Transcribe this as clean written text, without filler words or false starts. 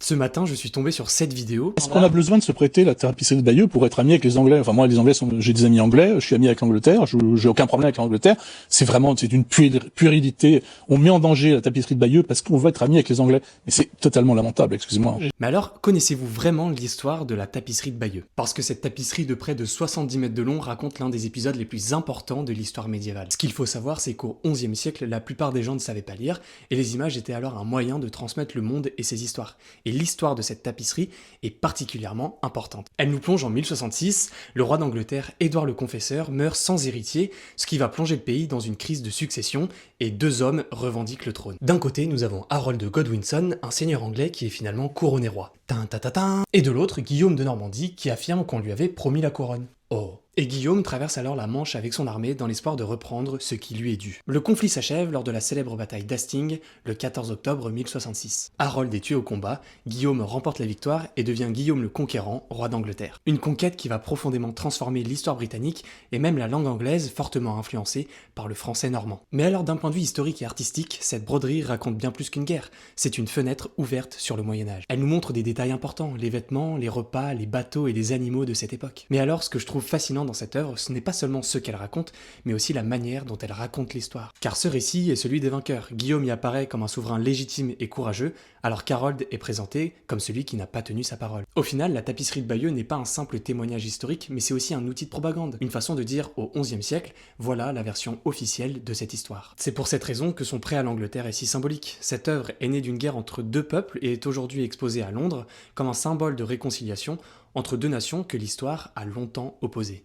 Ce matin, je suis tombé sur cette vidéo. Est-ce qu'on a besoin de se prêter la tapisserie de Bayeux pour être ami avec les Anglais? Enfin, moi, les Anglais j'ai des amis anglais, je suis ami avec l'Angleterre, j'ai aucun problème avec l'Angleterre. C'est une puérilité. On met en danger la tapisserie de Bayeux parce qu'on veut être ami avec les Anglais. Mais c'est totalement lamentable, excusez-moi. Mais alors, connaissez-vous vraiment l'histoire de la tapisserie de Bayeux? Parce que cette tapisserie de près de 70 mètres de long raconte l'un des épisodes les plus importants de l'histoire médiévale. Ce qu'il faut savoir, c'est qu'au XIe siècle, la plupart des gens ne savaient pas lire, et les images étaient alors un moyen de transmettre le monde et ses histoires. Et l'histoire de cette tapisserie est particulièrement importante. Elle nous plonge en 1066, le roi d'Angleterre, Édouard le Confesseur, meurt sans héritier, ce qui va plonger le pays dans une crise de succession, et deux hommes revendiquent le trône. D'un côté, nous avons Harold de Godwinson, un seigneur anglais qui est finalement couronné roi. Et de l'autre, Guillaume de Normandie, qui affirme qu'on lui avait promis la couronne. Oh. Et Guillaume traverse alors la Manche avec son armée dans l'espoir de reprendre ce qui lui est dû. Le conflit s'achève lors de la célèbre bataille d'Hastings, le 14 octobre 1066. Harold est tué au combat, Guillaume remporte la victoire et devient Guillaume le Conquérant, roi d'Angleterre. Une conquête qui va profondément transformer l'histoire britannique et même la langue anglaise fortement influencée par le français normand. Mais alors d'un point de vue historique et artistique, cette broderie raconte bien plus qu'une guerre. C'est une fenêtre ouverte sur le Moyen-Âge. Elle nous montre des détails importants, les vêtements, les repas, les bateaux et les animaux de cette époque. Mais alors ce que je trouve fascinant dans cette œuvre, ce n'est pas seulement ce qu'elle raconte, mais aussi la manière dont elle raconte l'histoire. Car ce récit est celui des vainqueurs. Guillaume y apparaît comme un souverain légitime et courageux, alors qu'Harold est présenté comme celui qui n'a pas tenu sa parole. Au final, la tapisserie de Bayeux n'est pas un simple témoignage historique, mais c'est aussi un outil de propagande, une façon de dire au XIe siècle, voilà la version officielle de cette histoire. C'est pour cette raison que son prêt à l'Angleterre est si symbolique. Cette œuvre est née d'une guerre entre deux peuples et est aujourd'hui exposée à Londres comme un symbole de réconciliation entre deux nations que l'histoire a longtemps opposées.